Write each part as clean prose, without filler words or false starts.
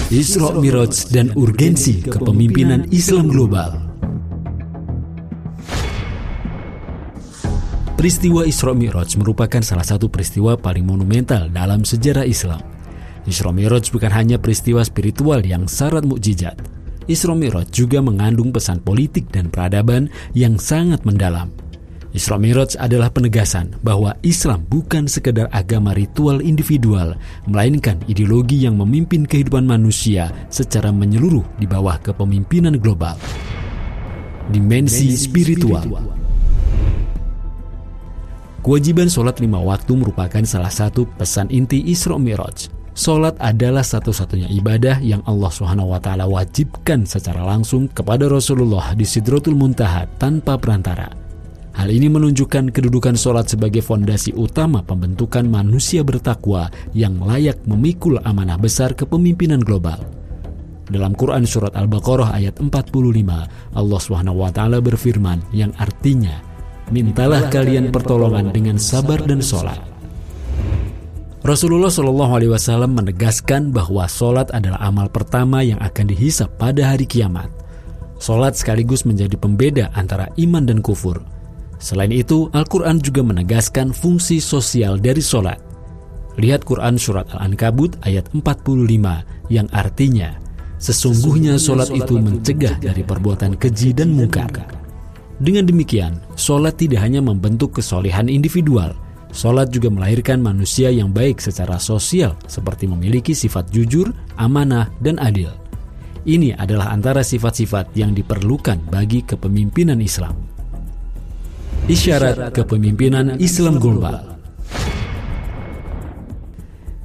Isra Miraj dan urgensi kepemimpinan Islam global. Peristiwa Isra Miraj merupakan salah satu peristiwa paling monumental dalam sejarah Islam. Isra Miraj bukan hanya peristiwa spiritual yang syarat mukjizat. Isra Miraj juga mengandung pesan politik dan peradaban yang sangat mendalam. Isra Miraj adalah penegasan bahwa Islam bukan sekedar agama ritual individual, melainkan ideologi yang memimpin kehidupan manusia secara menyeluruh di bawah kepemimpinan global. Dimensi spiritual. Kewajiban sholat 5 waktu merupakan salah satu pesan inti Isra Miraj. Sholat adalah satu-satunya ibadah yang Allah SWT wajibkan secara langsung kepada Rasulullah di Sidratul Muntaha tanpa perantara. Hal ini menunjukkan kedudukan sholat sebagai fondasi utama pembentukan manusia bertakwa yang layak memikul amanah besar kepemimpinan global. Dalam Quran Surat Al-Baqarah ayat 45, Allah SWT berfirman yang artinya, "Mintalah kalian pertolongan dengan sabar dan sholat." Rasulullah SAW menegaskan bahwa sholat adalah amal pertama yang akan dihisab pada hari kiamat. Sholat sekaligus menjadi pembeda antara iman dan kufur. Selain itu, Al-Quran juga menegaskan fungsi sosial dari sholat. Lihat Quran Surat Al-Ankabut ayat 45 yang artinya, "Sesungguhnya sholat itu mencegah dari perbuatan keji dan mungkar." Dengan demikian, sholat tidak hanya membentuk kesolehan individual, sholat juga melahirkan manusia yang baik secara sosial seperti memiliki sifat jujur, amanah, dan adil. Ini adalah antara sifat-sifat yang diperlukan bagi kepemimpinan Islam. Isyarat kepemimpinan Islam global.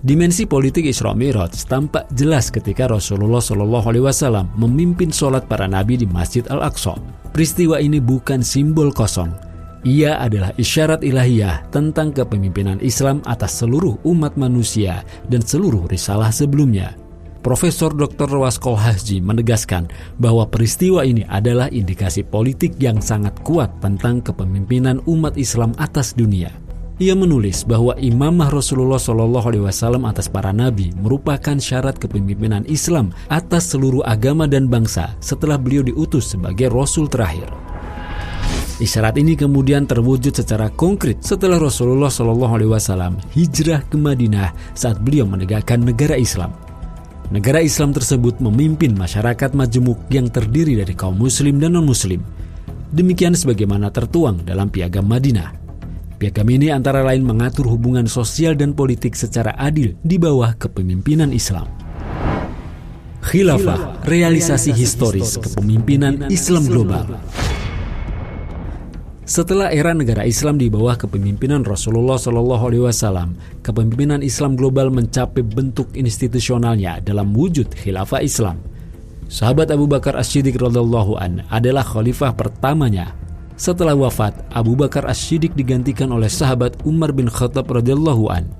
Dimensi politik Isra Miraj tampak jelas ketika Rasulullah SAW memimpin sholat para nabi di Masjid Al-Aqsa. Peristiwa ini bukan simbol kosong. Ia adalah isyarat ilahiyah tentang kepemimpinan Islam atas seluruh umat manusia dan seluruh risalah sebelumnya. Profesor Dr. Waskol Hajji menegaskan bahwa peristiwa ini adalah indikasi politik yang sangat kuat tentang kepemimpinan umat Islam atas dunia. Ia menulis bahwa imamah Rasulullah SAW atas para nabi merupakan syarat kepemimpinan Islam atas seluruh agama dan bangsa setelah beliau diutus sebagai Rasul terakhir. Isyarat ini kemudian terwujud secara konkret setelah Rasulullah SAW hijrah ke Madinah saat beliau menegakkan negara Islam. Negara Islam tersebut memimpin masyarakat majemuk yang terdiri dari kaum muslim dan non-muslim. Demikian sebagaimana tertuang dalam Piagam Madinah. Piagam ini antara lain mengatur hubungan sosial dan politik secara adil di bawah kepemimpinan Islam. Khilafah, realisasi historis kepemimpinan Islam global. Setelah era negara Islam di bawah kepemimpinan Rasulullah SAW, kepemimpinan Islam global mencapai bentuk institusionalnya dalam wujud khilafah Islam. Sahabat Abu Bakar As-Siddiq radhiyallahu an adalah khalifah pertamanya. Setelah wafat, Abu Bakar As-Siddiq digantikan oleh sahabat Umar bin Khattab radhiyallahu an.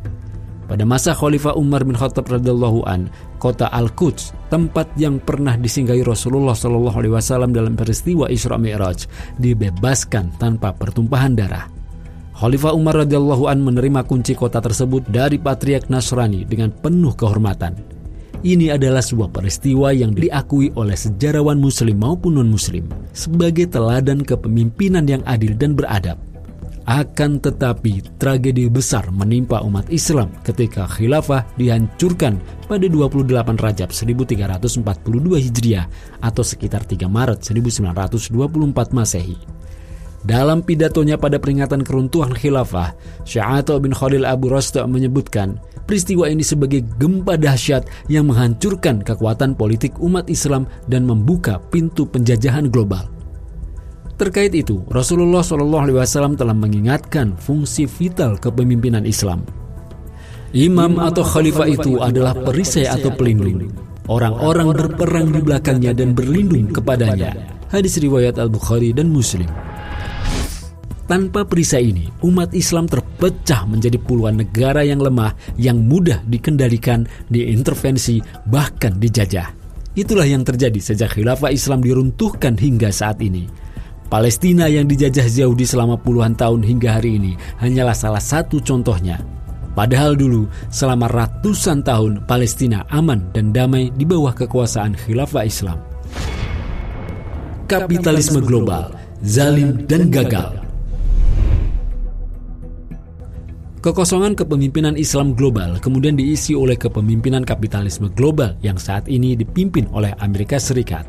Pada masa Khalifah Umar bin Khattab radhiyallahu an, kota Al-Quds, tempat yang pernah disinggahi Rasulullah SAW dalam peristiwa Isra Mi'raj, dibebaskan tanpa pertumpahan darah. Khalifah Umar radhiyallahu an menerima kunci kota tersebut dari Patriark Nasrani dengan penuh kehormatan. Ini adalah sebuah peristiwa yang diakui oleh sejarawan muslim maupun non-muslim sebagai teladan kepemimpinan yang adil dan beradab. Akan tetapi, tragedi besar menimpa umat Islam ketika khilafah dihancurkan pada 28 Rajab 1342 Hijriah atau sekitar 3 Maret 1924 Masehi. Dalam pidatonya pada peringatan keruntuhan khilafah, Syekh Atha bin Khalil Abu Rasta menyebutkan peristiwa ini sebagai gempa dahsyat yang menghancurkan kekuatan politik umat Islam dan membuka pintu penjajahan global. Terkait itu, Rasulullah SAW telah mengingatkan fungsi vital kepemimpinan Islam. Imam atau khalifah itu adalah perisai atau pelindung. Orang-orang berperang di belakangnya dan berlindung kepadanya. Hadis riwayat Al-Bukhari dan Muslim. Tanpa perisai ini, umat Islam terpecah menjadi puluhan negara yang lemah, yang mudah dikendalikan, diintervensi, bahkan dijajah. Itulah yang terjadi sejak khilafah Islam diruntuhkan hingga saat ini. Palestina yang dijajah Yahudi selama puluhan tahun hingga hari ini hanyalah salah satu contohnya. Padahal dulu selama ratusan tahun Palestina aman dan damai di bawah kekuasaan khilafah Islam. Kapitalisme global, zalim dan gagal. Kekosongan kepemimpinan Islam global kemudian diisi oleh kepemimpinan kapitalisme global yang saat ini dipimpin oleh Amerika Serikat.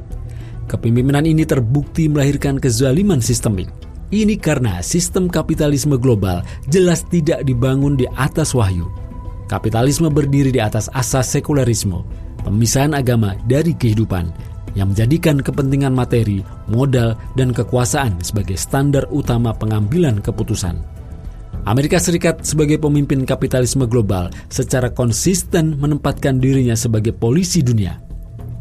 Kepemimpinan ini terbukti melahirkan kezaliman sistemik. Ini karena sistem kapitalisme global jelas tidak dibangun di atas wahyu. Kapitalisme berdiri di atas asas sekularisme, pemisahan agama dari kehidupan, yang menjadikan kepentingan materi, modal, dan kekuasaan sebagai standar utama pengambilan keputusan. Amerika Serikat sebagai pemimpin kapitalisme global secara konsisten menempatkan dirinya sebagai polisi dunia.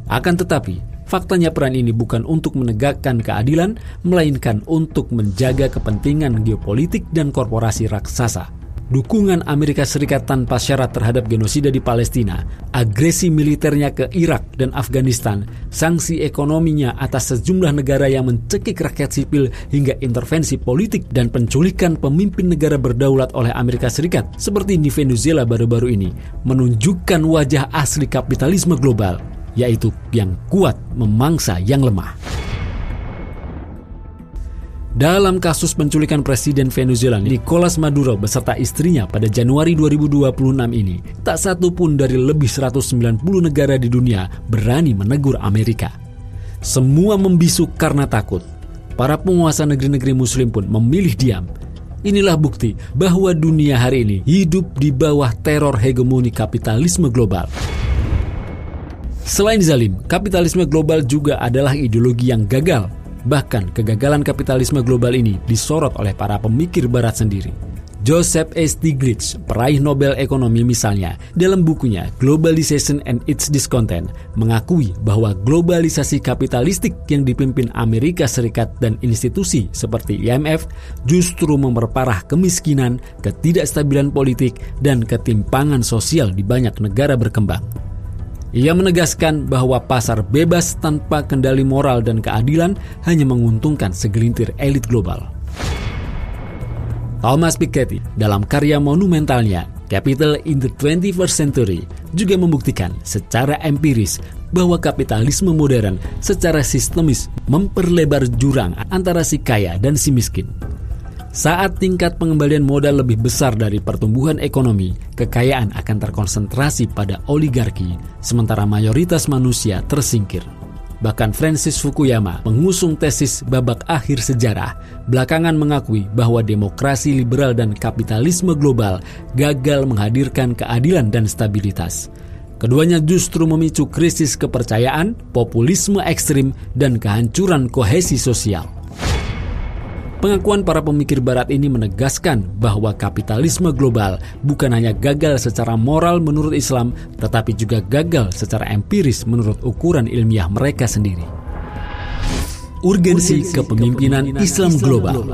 Akan tetapi, faktanya peran ini bukan untuk menegakkan keadilan, melainkan untuk menjaga kepentingan geopolitik dan korporasi raksasa. Dukungan Amerika Serikat tanpa syarat terhadap genosida di Palestina, agresi militernya ke Irak dan Afghanistan, sanksi ekonominya atas sejumlah negara yang mencekik rakyat sipil hingga intervensi politik dan penculikan pemimpin negara berdaulat oleh Amerika Serikat seperti di Venezuela baru-baru ini menunjukkan wajah asli kapitalisme global, yaitu yang kuat memangsa yang lemah. Dalam kasus penculikan Presiden Venezuela Nicolas Maduro beserta istrinya pada Januari 2026 ini, tak satu pun dari lebih 190 negara di dunia berani menegur Amerika. Semua membisu karena takut. Para penguasa negeri-negeri muslim pun memilih diam. Inilah bukti bahwa dunia hari ini hidup di bawah teror hegemoni kapitalisme global. Selain zalim, kapitalisme global juga adalah ideologi yang gagal. Bahkan kegagalan kapitalisme global ini disorot oleh para pemikir barat sendiri. Joseph A. Stiglitz, peraih Nobel Ekonomi misalnya, dalam bukunya Globalization and Its Discontent, mengakui bahwa globalisasi kapitalistik yang dipimpin Amerika Serikat dan institusi seperti IMF justru memperparah kemiskinan, ketidakstabilan politik, dan ketimpangan sosial di banyak negara berkembang. Ia menegaskan bahwa pasar bebas tanpa kendali moral dan keadilan hanya menguntungkan segelintir elit global. Thomas Piketty dalam karya monumentalnya Capital in the 21st Century juga membuktikan secara empiris bahwa kapitalisme modern secara sistemis memperlebar jurang antara si kaya dan si miskin. Saat tingkat pengembalian modal lebih besar dari pertumbuhan ekonomi, kekayaan akan terkonsentrasi pada oligarki, sementara mayoritas manusia tersingkir. Bahkan Francis Fukuyama, pengusung tesis babak akhir sejarah, belakangan mengakui bahwa demokrasi liberal dan kapitalisme global gagal menghadirkan keadilan dan stabilitas. Keduanya justru memicu krisis kepercayaan, populisme ekstrim, dan kehancuran kohesi sosial. Pengakuan para pemikir barat ini menegaskan bahwa kapitalisme global bukan hanya gagal secara moral menurut Islam, tetapi juga gagal secara empiris menurut ukuran ilmiah mereka sendiri. Urgensi kepemimpinan Islam global.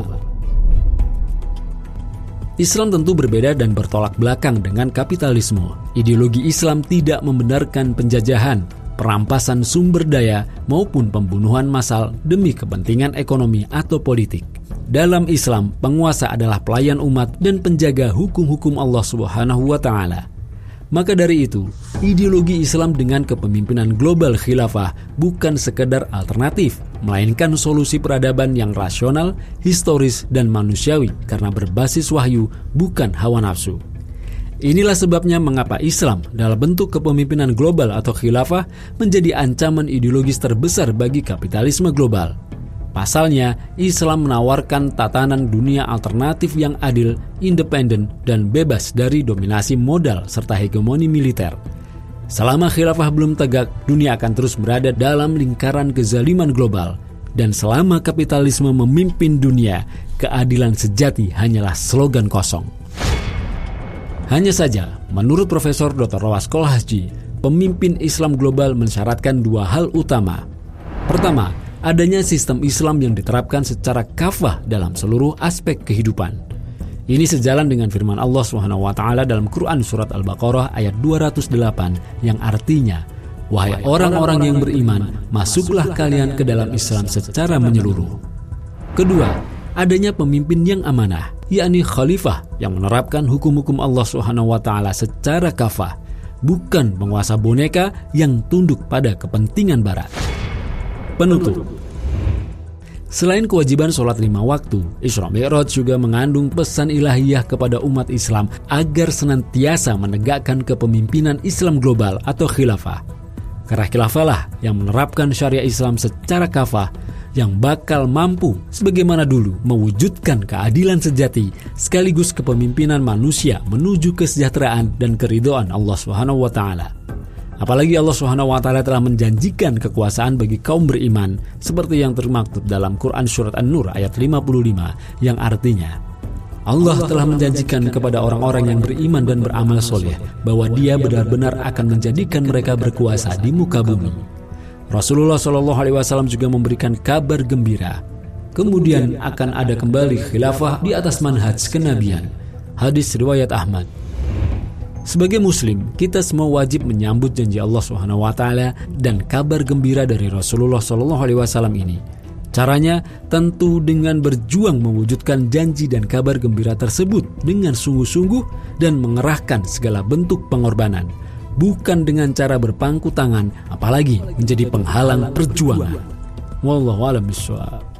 Islam tentu berbeda dan bertolak belakang dengan kapitalisme. Ideologi Islam tidak membenarkan penjajahan, perampasan sumber daya, maupun pembunuhan massal demi kepentingan ekonomi atau politik. Dalam Islam, penguasa adalah pelayan umat dan penjaga hukum-hukum Allah Subhanahu wa Ta'ala. Maka dari itu, ideologi Islam dengan kepemimpinan global khilafah bukan sekedar alternatif, melainkan solusi peradaban yang rasional, historis, dan manusiawi karena berbasis wahyu, bukan hawa nafsu. Inilah sebabnya mengapa Islam dalam bentuk kepemimpinan global atau khilafah menjadi ancaman ideologis terbesar bagi kapitalisme global. Pasalnya, Islam menawarkan tatanan dunia alternatif yang adil, independen, dan bebas dari dominasi modal serta hegemoni militer. Selama khilafah belum tegak, dunia akan terus berada dalam lingkaran kezaliman global. Dan selama kapitalisme memimpin dunia, keadilan sejati hanyalah slogan kosong. Hanya saja, menurut Profesor Dr. Rowas Kolhasji, pemimpin Islam global mensyaratkan dua hal utama. Pertama, adanya sistem Islam yang diterapkan secara kafah dalam seluruh aspek kehidupan. Ini sejalan dengan firman Allah SWT dalam Quran Surat Al-Baqarah ayat 208 yang artinya, "Wahai orang-orang yang beriman, masuklah kalian ke dalam Islam secara menyeluruh." Kedua, adanya pemimpin yang amanah. yakni khalifah yang menerapkan hukum-hukum Allah SWT secara kafah, bukan penguasa boneka yang tunduk pada kepentingan barat. Penutup. Selain kewajiban sholat 5 waktu, Isra Mi'raj juga mengandung pesan ilahiyah kepada umat Islam agar senantiasa menegakkan kepemimpinan Islam global atau khilafah. Karena khilafah lah yang menerapkan syariah Islam secara kafah, yang bakal mampu sebagaimana dulu mewujudkan keadilan sejati sekaligus kepemimpinan manusia menuju kesejahteraan dan keridhaan Allah SWT. Apalagi Allah SWT telah menjanjikan kekuasaan bagi kaum beriman seperti yang termaktub dalam Quran Surat An-Nur ayat 55 yang artinya Allah telah menjanjikan kepada orang-orang yang beriman dan beramal soleh bahwa Dia benar-benar akan menjadikan mereka berkuasa di muka bumi. Rasulullah SAW juga memberikan kabar gembira. Kemudian akan ada kembali khilafah di atas manhaj kenabian. Hadis riwayat Ahmad. Sebagai muslim, kita semua wajib menyambut janji Allah SWT dan kabar gembira dari Rasulullah SAW ini. Caranya tentu dengan berjuang mewujudkan janji dan kabar gembira tersebut dengan sungguh-sungguh dan mengerahkan segala bentuk pengorbanan, bukan dengan cara berpangku tangan, apalagi menjadi penghalang perjuangan. Wallahu a'lam bishawab.